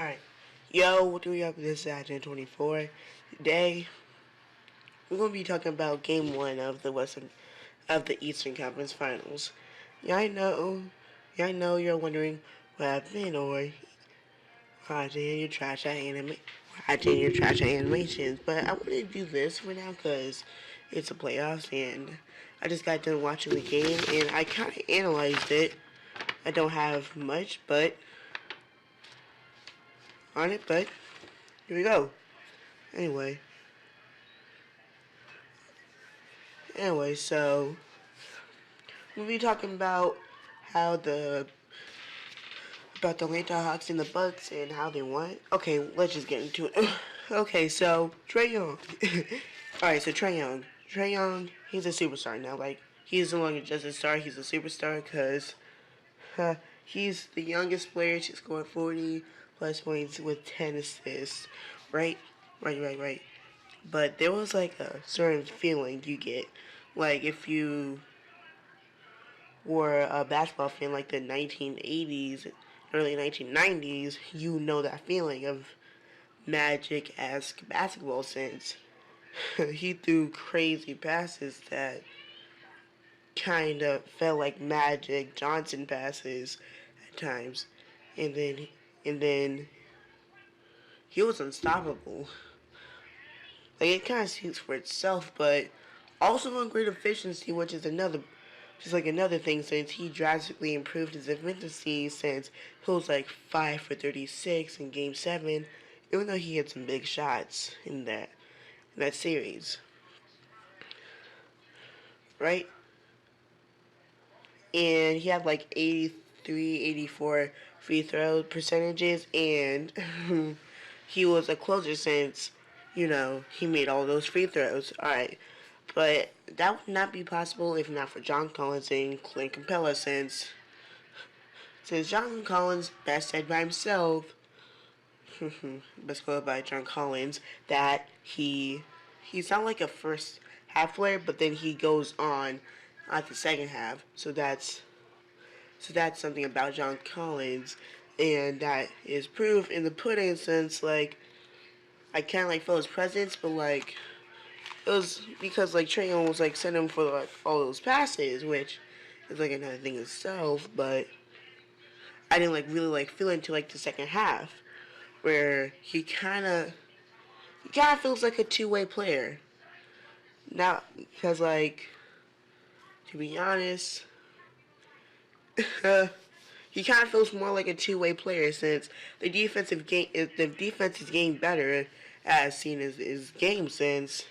Alright. Yo, what do we have? This is Agent 24. Today, we're going to be talking about Game 1 of the Eastern Conference Finals. Yeah, I know. You're wondering what happened or watching your trash animations. But I want to do this for now because it's the playoffs and I just got done watching the game and I kind of analyzed it. I don't have much, but here we go. Anyway, so we'll be talking about how the Atlanta Hawks and the Bucks and how they won. Okay, let's just get into it. Okay, so Trae Young. Alright, so Trae Young, he's a superstar now. Like, he's no longer just a star, he's a superstar because he's the youngest player to score 40 plus points with 10 assists. Right? Right. But there was like a certain feeling you get. Like, if you were a basketball fan like the 1980s, early 1990s, you know that feeling of Magic-esque basketball since he threw crazy passes that kind of felt like Magic Johnson passes at times. And then he was unstoppable. Like, it kind of speaks for itself, but also on great efficiency, which is another thing, since he drastically improved his efficiency since he was like 5 for 36 in Game 7, even though he had some big shots in that series, right? And he had like 83, 84 free throw percentages, and he was a closer since, he made all those free throws. Alright. But that would not be possible if not for John Collins and Clint Capella, since John Collins best said by himself, best quote by John Collins, that he's not like a first half player, but then he goes on at the second half. So that's something about John Collins, and that is proof in the pudding, since like I kind of like feel his presence, but like it was because like Trae Young was like sending him for like all those passes, which is like another thing itself. But I didn't like really like feel it until like the second half, where he kind of feels like a two-way player now, because like, to be honest, he kind of feels more like a two-way player since the defense is getting better, as seen as his game, since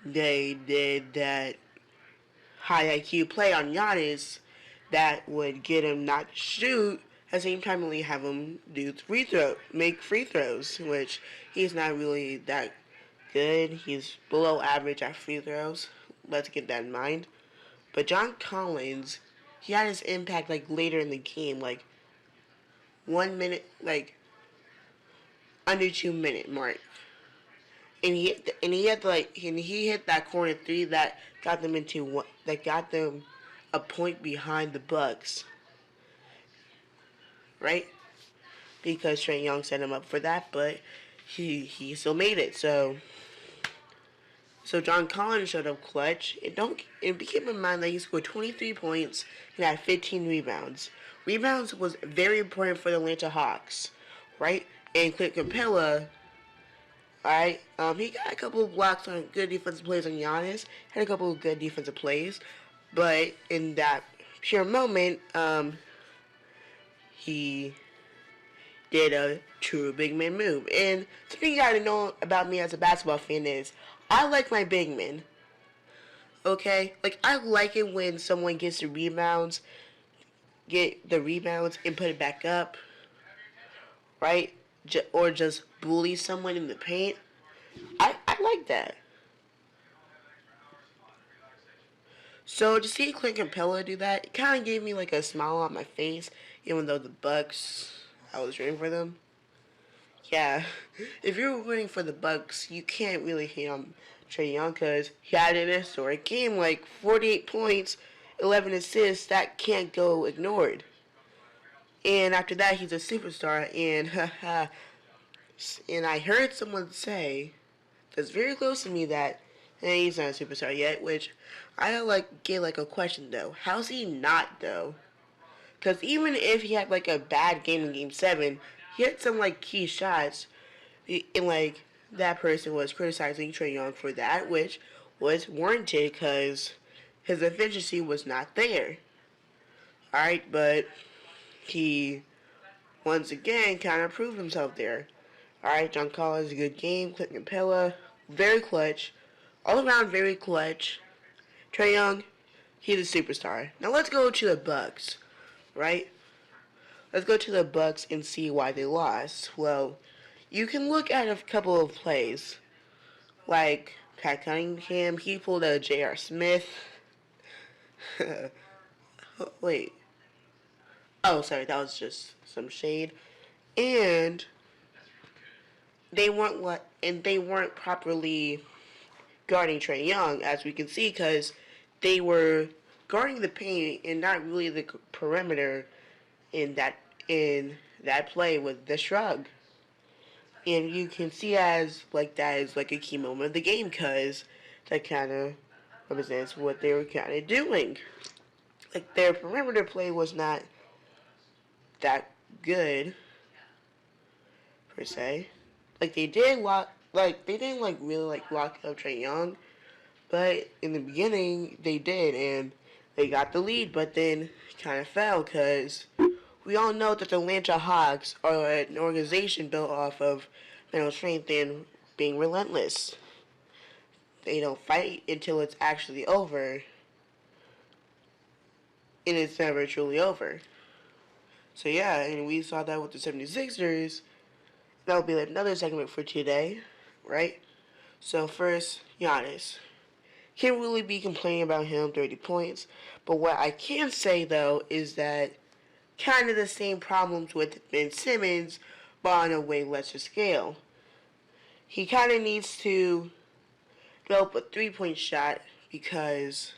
they did that high IQ play on Giannis that would get him not to shoot at the same time only have him make free throws, which he's not really that good. He's below average at free throws. Let's get that in mind. But John Collins, he had his impact like later in the game, like 1 minute, like under 2 minute mark. And he hit that corner three that got them a point behind the Bucks, right? Because Trae Young set him up for that, but he still made it. So John Collins showed up clutch. And keep in mind that he scored 23 points and had 15 rebounds. Rebounds was very important for the Atlanta Hawks, right? And Clint Capella, alright, he got a couple of blocks on good defensive plays on Giannis. Had a couple of good defensive plays, but in that pure moment, he did a true big man move. And something you gotta know about me as a basketball fan is I like my big men. Okay? Like, I like it when someone get the rebounds and put it back up, right? Or just bully someone in the paint. I like that. So to see Clint Capella do that, it kind of gave me like a smile on my face, even though the Bucks, I was rooting for them. Yeah, if you're rooting for the Bucks, you can't really hate on Trae Young because he had an historic game, like 48 points, 11 assists. That can't go ignored. And after that, he's a superstar. And I heard someone say that's very close to me that hey, he's not a superstar yet. Which I get like a question though. How's he not though? Because even if he had like a bad game in Game 7, he had some like key shots. And like that person was criticizing Trae Young for that, which was warranted because his efficiency was not there. Alright, but he once again kind of proved himself there. Alright, John Collins, a good game. Clint Capella, very clutch. All around very clutch. Trae Young, he's a superstar. Now let's go to the Bucks, right? Let's go to the Bucks and see why they lost. Well, you can look at a couple of plays. Like Pat Cunningham, he pulled a J.R. Smith. Wait. Oh, sorry, that was just some shade. And they weren't properly guarding Trae Young, as we can see, because they were guarding the paint and not really the perimeter in that play with the shrug. And you can see as like that is like a key moment of the game because that kind of represents what they were kind of doing. Like their perimeter play was not that good per se. Like they didn't really lock up Trae Young, but in the beginning they did and they got the lead, but then kind of fell because we all know that the Atlanta Hawks are an organization built off of mental strength and being relentless. They don't fight until it's actually over, and it's never truly over. So yeah, and we saw that with the 76ers. That'll be another segment for today, right? So first, Giannis. Can't really be complaining about him, 30 points. But what I can say, though, is that kind of the same problems with Ben Simmons, but on a way lesser scale. He kind of needs to develop a three-point shot because,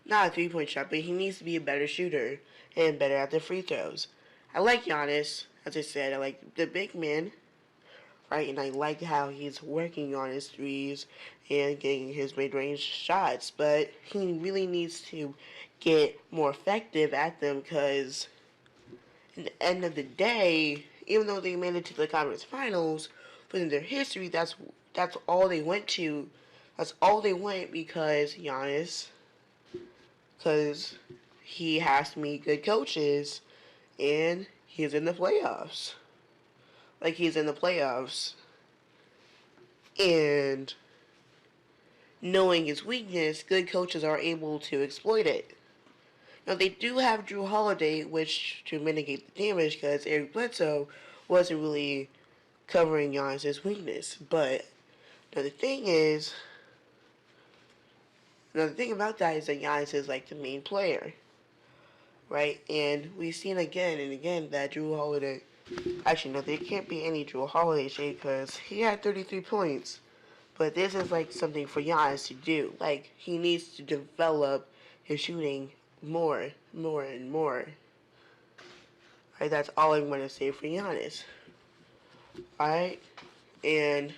not a three-point shot, but he needs to be a better shooter and better at the free throws. I like Giannis, as I said, I like the big man, right? And I like how he's working on his threes and getting his mid-range shots, but he really needs to get more effective at them because at the end of the day, even though they made it to the conference finals, within their history, that's all they went to. That's all they went because Giannis, because he has to meet good coaches, and he's in the playoffs. Like he's in the playoffs, and knowing his weakness, good coaches are able to exploit it. Now, they do have Drew Holiday, which to mitigate the damage, because Eric Bledsoe wasn't really covering Giannis' weakness. But another thing about that is that Giannis is like the main player, right? And we've seen again and again that Drew Holiday. Actually, no, there can't be any Drew Holiday shade because he had 33 points. But this is like something for Giannis to do. Like he needs to develop his shooting more and more. Right, that's all I'm going to say for Giannis. Alright, and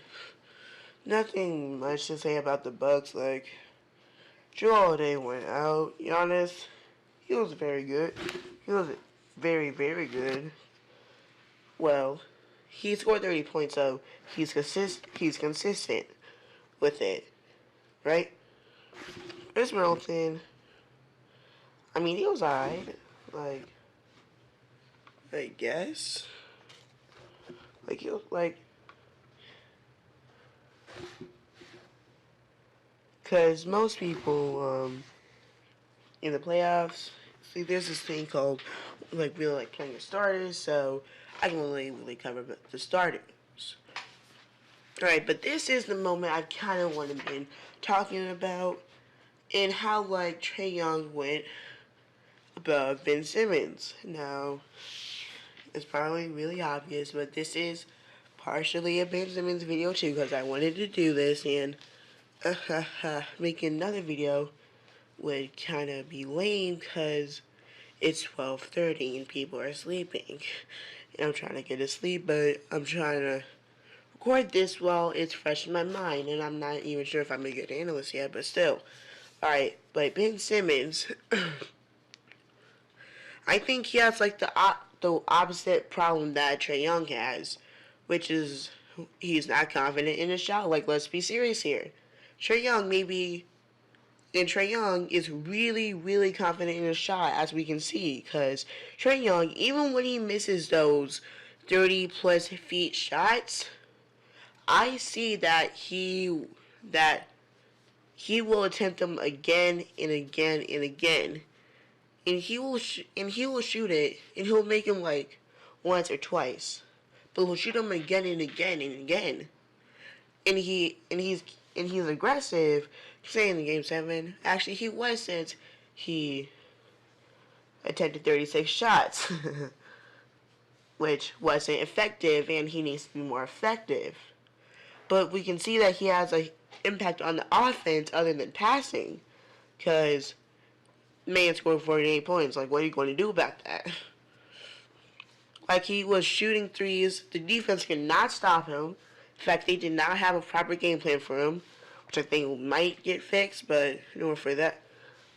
nothing much to say about the Bucks. Like Drew Holiday went out. Giannis, he was very good. He was very, very good. Well, he scored 30 points, so he's consistent with it, right? Chris Middleton, I mean, he was alright. Like, I guess. Like, he was like, because most people, in the playoffs, see, there's this thing called, like, really like playing the starters, so I can really cover the starters. Alright, but this is the moment I kind of want to be talking about, and how, like, Trae Young went above Ben Simmons. Now, it's probably really obvious, but this is partially a Ben Simmons video too, because I wanted to do this, and making another video would kind of be lame, because it's 12:30 and people are sleeping. And I'm trying to get to sleep, but I'm trying to record this while it's fresh in my mind, and I'm not even sure if I'm a good analyst yet, but still. Alright, but Ben Simmons, I think he has like the opposite problem that Trae Young has, which is he's not confident in his shot. Like, let's be serious here. Trae Young is really, really confident in his shot, as we can see, because Trae Young, even when he misses those 30 plus feet shots, I see that he will attempt them again and again and again, and he will shoot it, and he'll make them like once or twice, but he'll shoot them again and again and again, and he's aggressive. Say in the game 7, actually he was, since he attempted 36 shots, which wasn't effective, and he needs to be more effective. But we can see that he has an impact on the offense other than passing, because man scored 48 points. Like, what are you going to do about that? Like, he was shooting threes. The defense could not stop him. In fact, they did not have a proper game plan for him, which I think might get fixed, but no for that.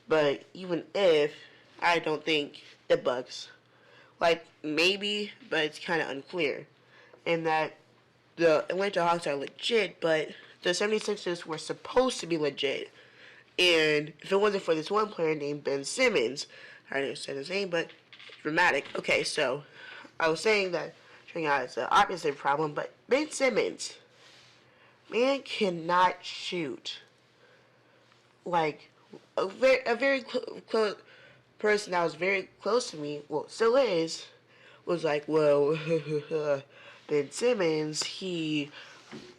But even if, I don't think the Bucks, like, maybe, but it's kind of unclear. And that the Atlanta Hawks are legit, but the 76ers were supposed to be legit. And if it wasn't for this one player named Ben Simmons, I already said his name, but dramatic. Okay, so I was saying that Trae Young is the opposite problem, but Ben Simmons, man, cannot shoot. Like, a very close person that was very close to me, well, still is, was like, well, Ben Simmons, he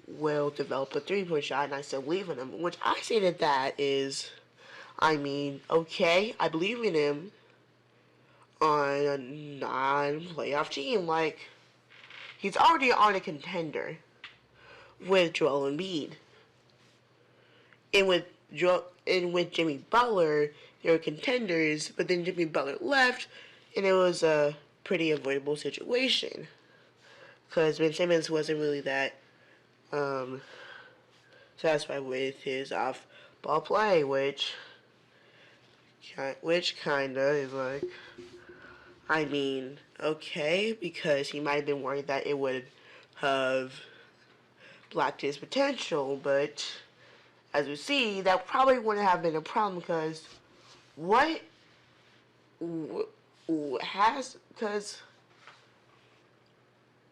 will develop a three-point shot, and I still believe in him. Which I say that is, I mean, okay, I believe in him on a non-playoff team. Like, he's already on a contender with Joel Embiid, and with Jimmy Butler, they were contenders. But then Jimmy Butler left, and it was a pretty avoidable situation because Ben Simmons wasn't really that satisfied with his off-ball play, which kinda is like, I mean, okay, because he might have been worried that it would have blocked his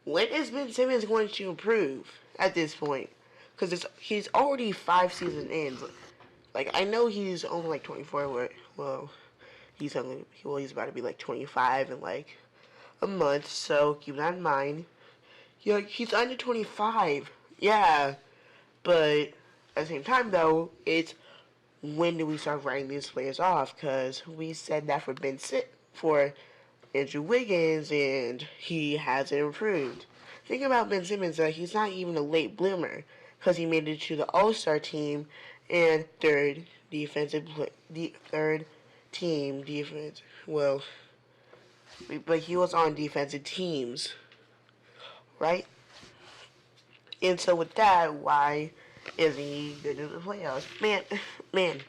when is Ben Simmons going to improve at this point? Because he's already 5 seasons in. Like, I know he's only like 24. He's about to be like 25 in like a month. So keep that in mind. Yeah, he's under 25. Yeah, but at the same time though, it's when do we start writing these players off? Because we said that for Andrew Wiggins, and he hasn't improved. Think about Ben Simmons, that he's not even a late bloomer, because he made it to the All-Star team and third team defense. Well, but he was on defensive teams, right? And so with that, why isn't he good in the playoffs? Man,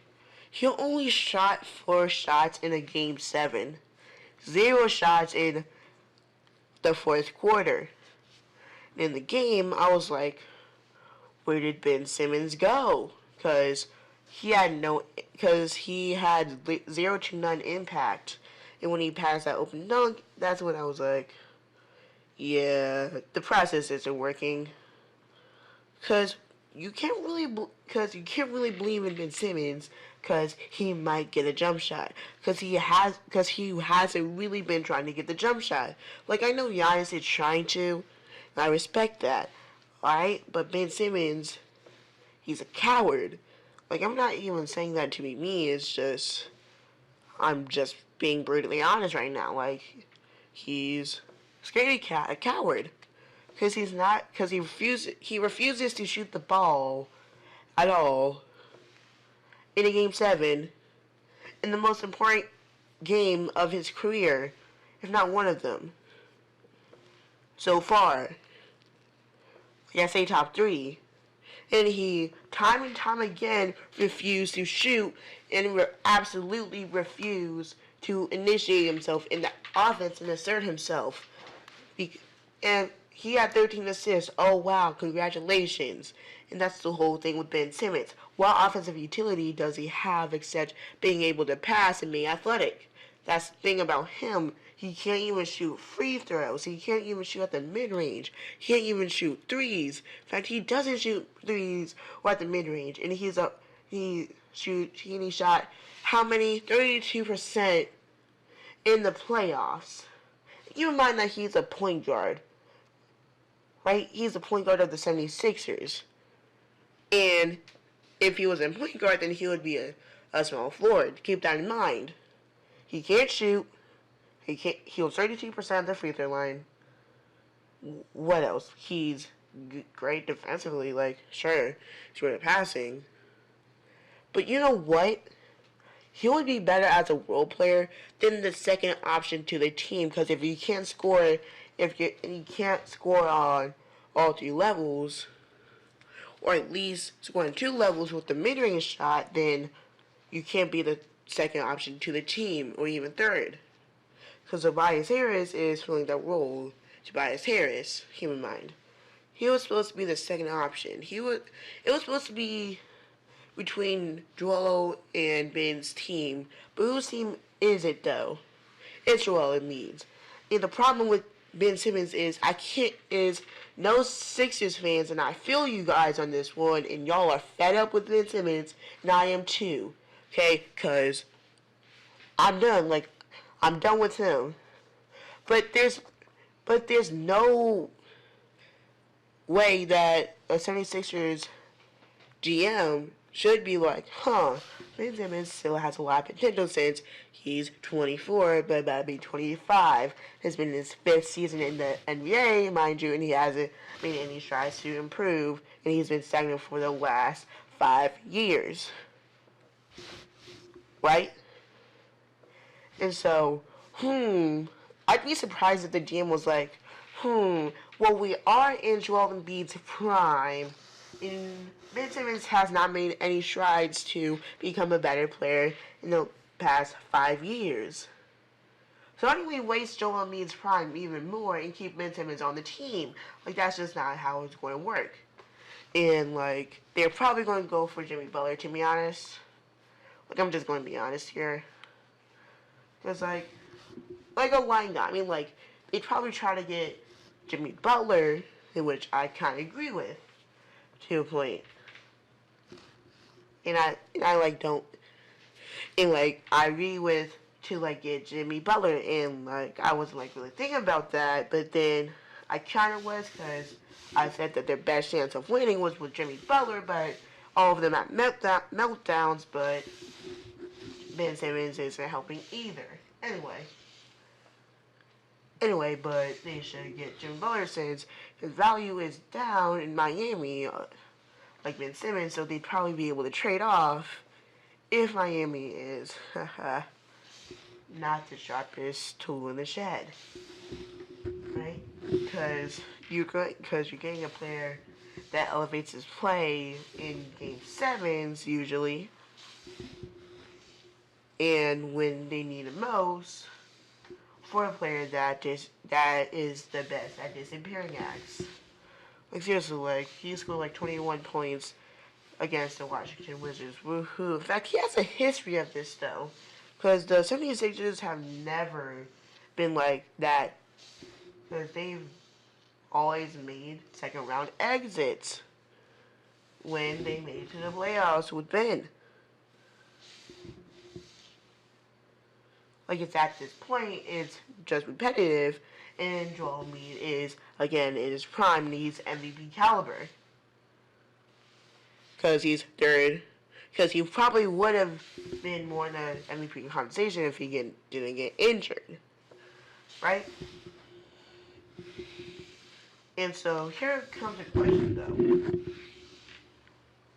he only shot 4 shots in a game 7. 0 shots in the 4th quarter. In the game, I was like, where did Ben Simmons go? Because he had 0 to none impact. And when he passed that open dunk, that's when I was like, yeah, the process isn't working. Because you can't really believe in Ben Simmons, because he might get a jump shot. Because he hasn't really been trying to get the jump shot. Like, I know Giannis is trying to, and I respect that. Alright? But Ben Simmons, he's a coward. Like, I'm not even saying that to be me. It's just, I'm just being brutally honest right now. Like, he's a coward. Because he refuses to shoot the ball at all in a game 7 in the most important game of his career, if not one of them, so far. Like I say, top 3. And he, time and time again, refused to shoot and absolutely refused to initiate himself in the offense and assert himself. And he had 13 assists. Oh, wow, congratulations. And that's the whole thing with Ben Simmons. What offensive utility does he have except being able to pass and being athletic? That's the thing about him. He can't even shoot free throws. He can't even shoot at the mid-range. He can't even shoot threes. In fact, he doesn't shoot threes or at the mid-range. And he shot how many? 32% in the playoffs. Keep in mind that he's a point guard. Right? He's a point guard of the 76ers. And if he was a point guard, then he would be a small forward. Keep that in mind. He can't shoot. He was 32% at the free throw line. What else? He's great defensively. Like, sure, he's great at passing. But you know what? He would be better as a role player than the second option to the team. Because if you can't score, you can't score on all 3 levels, or at least score on 2 levels with the mid-range shot, then you can't be the second option to the team, or even third. Because Tobias Harris is filling that role. Tobias Harris, keep in mind. He was supposed to be the second option. It was supposed to be between Joel and Ben's team. But whose team is it, though? It's Joel Embiid's. And the problem with Ben Simmons is no Sixers fans, and I feel you guys on this one, and y'all are fed up with Ben Simmons, and I am too. Okay? Because I'm done. Like, I'm done with him. But there's no way that a 76ers GM should be like, Ben Simmons still has a lot of potential since he's 24, but about to be 25. Has been in his 5th season in the NBA, mind you, and he hasn't made any strides to improve, and he's been stagnant for the last 5 years. Right? And so, I'd be surprised if the GM was like, well, we are in Joel Embiid's prime, and Ben Simmons has not made any strides to become a better player in the past 5 years. So how do we waste Joel Embiid's prime even more and keep Ben Simmons on the team? Like, that's just not how it's going to work. And, like, they're probably going to go for Jimmy Butler, to be honest. Like, I'm just going to be honest here. Because, like a line guy. I mean, like, they'd probably try to get Jimmy Butler, in which I kind of agree with, to a point. And I agree with, to, like, get Jimmy Butler, and, like, I wasn't, like, really thinking about that, but then I kind of was, because I said that their best chance of winning was with Jimmy Butler, but all of them had meltdowns, but Ben Simmons isn't helping either. Anyway, but they should get Jimmy Butler since his value is down in Miami, like Ben Simmons, so they'd probably be able to trade off if Miami is not the sharpest tool in the shed, right? Because you're getting a player that elevates his play in Game 7s usually, and when they need it most, for a player that is the best at disappearing acts. Like, seriously, like, he scored like 21 points against the Washington Wizards. Woohoo. In fact, he has a history of this, though, because the 76ers have never been like that, because they've always made second round exits when they made it to the playoffs with Ben. Like, it's at this point, it's just repetitive, and Joel Embiid is, again, in his prime, needs MVP caliber. Because he's third. Because he probably would have been more in the MVP conversation if he didn't get injured. Right? And so, here comes the question, though.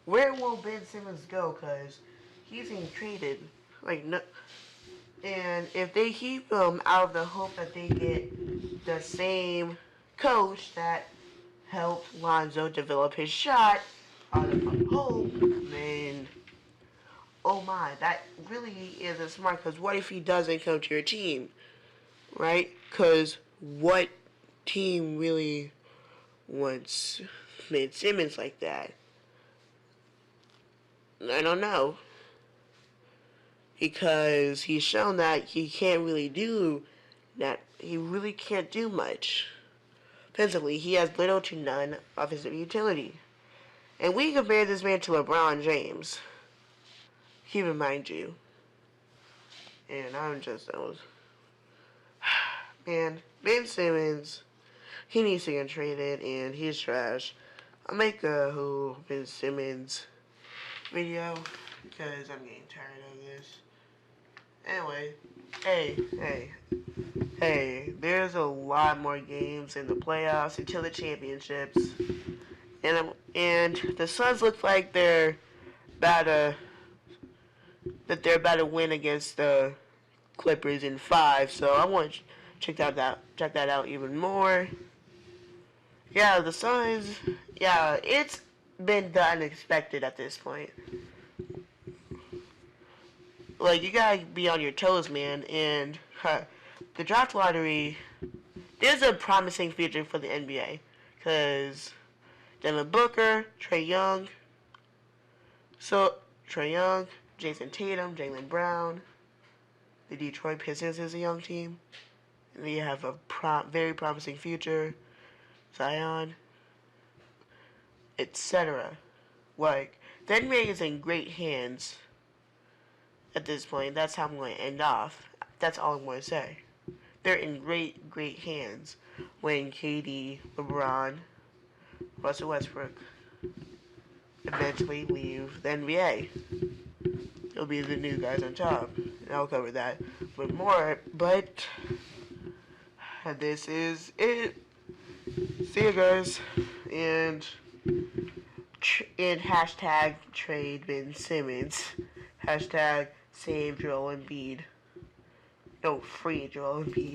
Where will Ben Simmons go? Because he's getting traded. Like, no... And if they keep him out of the hope that they get the same coach that helped Lonzo develop his shot out of hope, then oh my, that really isn't smart. Because what if he doesn't come to your team, right? Because what team really wants Ben Simmons like that? I don't know. Because he's shown that he can't really do that. He really can't do much. Offensively, he has little to none offensive utility. And we compare this man to LeBron James. Keep in mind, you. And man, Ben Simmons, he needs to get traded, and he's trash. I'll make a whole Ben Simmons video because I'm getting tired of this. Anyway, hey, there's a lot more games in the playoffs until the championships. And the Suns look like they're about to win against the Clippers in 5. So I want to check that out even more. Yeah, the Suns. Yeah, it's been the unexpected at this point. Like, you gotta be on your toes, man. And the draft lottery, there's a promising future for the NBA, because Devin Booker, Trae Young, Jason Tatum, Jaylen Brown, the Detroit Pistons is a young team. And they have a very promising future. Zion, etc. Like, the NBA is in great hands at this point. That's how I'm going to end off. That's all I'm going to say. They're in great hands when KD, LeBron, Russell Westbrook eventually leave the NBA. It'll be the new guys on top. And I'll cover that with more. But this is it. See you guys. And hashtag trade Ben Simmons. Hashtag save Joel Embiid. No, free Joel Embiid.